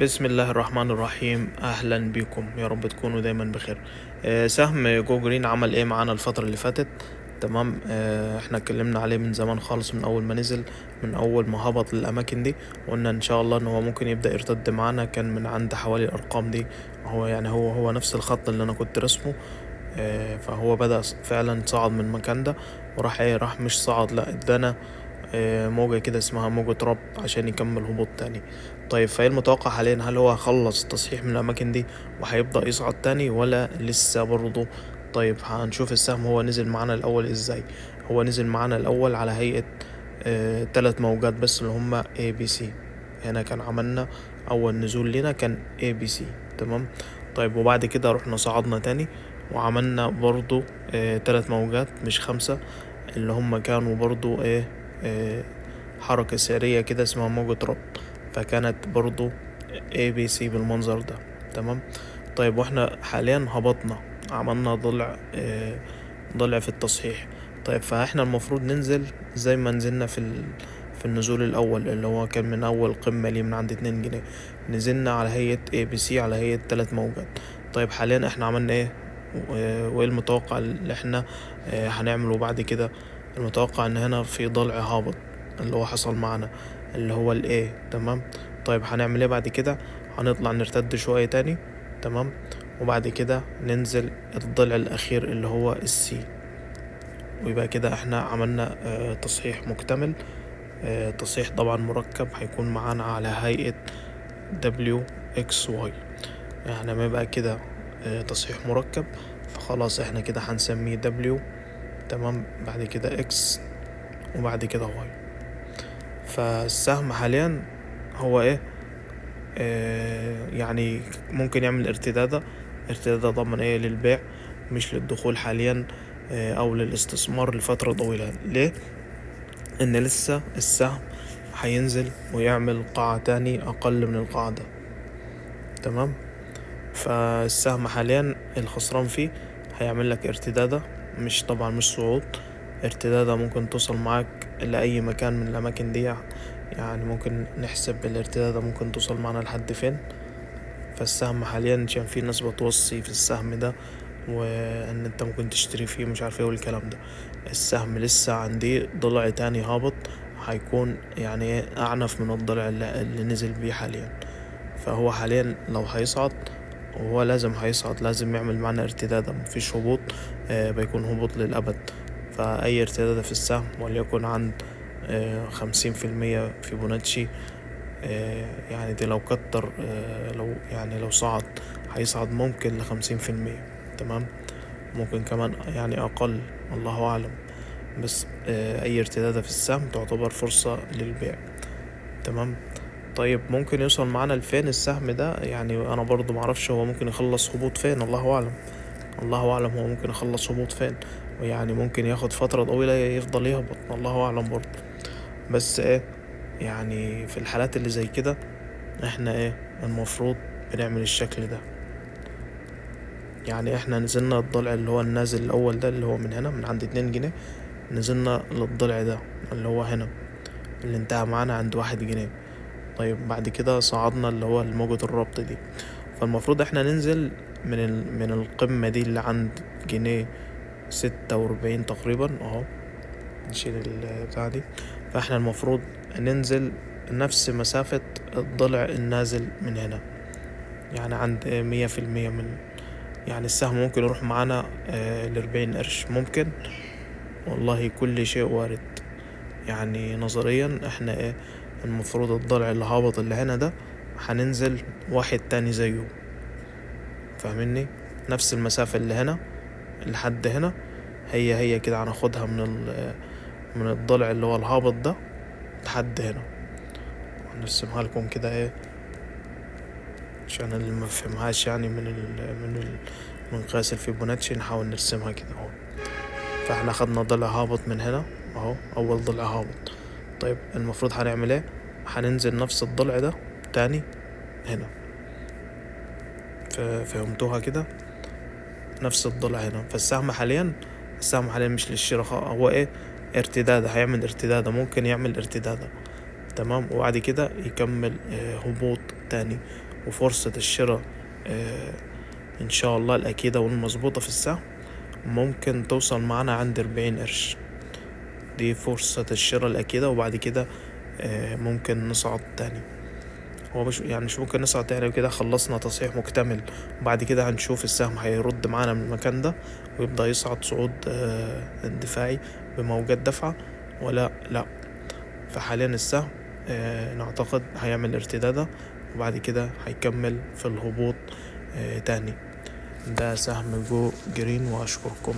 بسم الله الرحمن الرحيم، اهلا بكم، يا رب تكونوا دايما بخير. سهم جو جرين عمل ايه معانا الفترة اللي فاتت؟ تمام. احنا اتكلمنا عليه من زمان خالص، من اول ما نزل، من اول ما هبط للاماكن دي. قلنا ان شاء الله ان هو ممكن يبدأ يرتد معانا، كان من عند حوالي الارقام دي. هو يعني هو نفس الخط اللي انا كنت رسمه. فهو بدأ فعلا صعد من المكان ده، وراح راح مش صعد، لا ادانا موجة كده اسمها موجة رب عشان يكمل هبوط تاني. طيب فايه المتوقع حاليا؟ هل هو هيخلص تصحيح من الأماكن دي وهيبدأ يصعد تاني ولا لسه برضه؟ طيب هنشوف السهم هو نزل معانا الأول ازاي. هو نزل معانا الأول على هيئة 3 موجات بس اللي هما ABC. هنا كان عملنا أول نزول لنا كان ABC. تمام. طيب وبعد كده رحنا صعدنا تاني وعملنا برضو 3 موجات مش 5، اللي هم كانوا برضو آه حركة سرية كده اسمها موجة ربط، فكانت برضو ABC بالمنظر ده. تمام. طيب واحنا حاليا هبطنا، عملنا ضلع في التصحيح. طيب فاحنا المفروض ننزل زي ما نزلنا في النزول الأول اللي هو كان من أول قمة ليه من عند 2 جنيه. نزلنا على هيئة ABC على هيئة 3 موجات. طيب حاليا احنا عملنا ايه؟ وايه المتوقع اللي احنا هنعمله بعد كده؟ المتوقع ان هنا في ضلع هابط اللي هو حصل معنا، اللي هو الايه. تمام. طيب هنعمل ايه بعد كده؟ هنطلع نرتد شوية تاني. تمام. وبعد كده ننزل الضلع الأخير اللي هو السي، ويبقى كده احنا عملنا تصحيح مكتمل. تصحيح طبعا مركب هيكون معانا على هيئة WXY. يعني ما يبقى كده تصحيح مركب، فخلاص احنا كده هنسميه W. تمام. بعد كده X وبعد كده Y. فالسهم حاليا هو ايه؟ يعني ممكن يعمل ارتدادة طبعا ايه للبيع، مش للدخول حاليا او للاستثمار لفترة طويلة. ليه؟ ان لسه السهم هينزل ويعمل قاعة تاني اقل من القاعدة. تمام. فالسهم حاليا الخسران فيه هيعمل لك ارتدادة، مش طبعا مش صعود، ارتدادة ممكن توصل معاك لأي مكان من الأماكن دي. يعني ممكن نحسب الارتدادة ممكن توصل معنا لحد فين. فالسهم حاليا عشان في ناس بتوصي في السهم ده، وان انت ممكن تشتري فيه مش عارف ايه والكلام ده. السهم لسه عندي ضلع تاني هابط، هيكون يعني اعنف من الضلع اللي نزل بيه حاليا. فهو حاليا لو هيصعد، وهو لازم هيصعد، لازم يعمل معنا ارتداد، مفيش هبوط بيكون هبوط للأبد. فأي ارتداد في السهم وليكن عند 50% فيبوناتشي، يعني دي لو كتر، لو يعني لو صعد هيصعد ممكن ل50%. تمام. ممكن كمان يعني أقل، الله أعلم. بس أي ارتداد في السهم تعتبر فرصة للبيع. تمام. طيب ممكن يوصل معانا لفين السهم ده؟ يعني انا برضو معرفش هو ممكن يخلص هبوط فين، الله اعلم. الله اعلم هو ممكن يخلص هبوط فين، ويعني ممكن ياخد فترة طويلة يفضل يهبط، الله اعلم برضو. بس ايه، يعني في الحالات اللي زي كده احنا ايه المفروض بنعمل الشكل ده. يعني احنا نزلنا الضلع اللي هو النازل الاول ده اللي هو من هنا من عند 2 جنيه، نزلنا للضلع ده اللي هو هنا اللي انتهى معانا عند 1 جنيه. طيب بعد كده صعدنا اللي هو موجة الربط دي. فالمفروض احنا ننزل من القمة دي اللي عند 1.46 تقريبا اهو. نشيل البتاع دي. فاحنا المفروض ننزل نفس مسافة الضلع النازل من هنا، يعني عند 100% من، يعني السهم ممكن يروح معانا ل40 قرش ممكن. والله كل شيء وارد. يعني نظريا احنا ايه المفروض الضلع اللي هابط اللي هنا ده هننزل واحد تاني زيه. فاهمني؟ نفس المسافة اللي هنا لحد هنا، هي كده هناخدها من الضلع اللي هو الهابط ده لحد هنا. هنرسمها لكم كده ايه عشان اللي ما فهمهاش، يعني من قياس الفيبوناتشي نحاول نرسمها كده اهو. فاحنا خدنا ضلع هابط من هنا اهو، اول ضلع هابط. طيب المفروض هنعمل ايه؟ هننزل نفس الضلع ده تاني هنا. فهمتوها كده؟ نفس الضلع هنا. السهم حاليا مش للشراء، هو ايه ارتدادة، هيعمل ارتدادة، ممكن يعمل ارتدادة. تمام. وبعد كده يكمل هبوط تاني، وفرصة الشراء ان شاء الله الاكيدة والمظبوطة في السهم ممكن توصل معانا عند 40 قرش. دي فرصة الشراء الاكيدة، وبعد كده ممكن نصعد تاني. هو مش ممكن نصعد تاني كده، خلصنا تصحيح مكتمل وبعد كده هنشوف السهم هيرد معانا من المكان ده ويبدأ يصعد صعود اندفاعي بموجات دفعة ولا لا. فحاليا السهم نعتقد هيعمل ارتدادة وبعد كده هيكمل في الهبوط تاني. ده سهم جو جرين، واشكركم.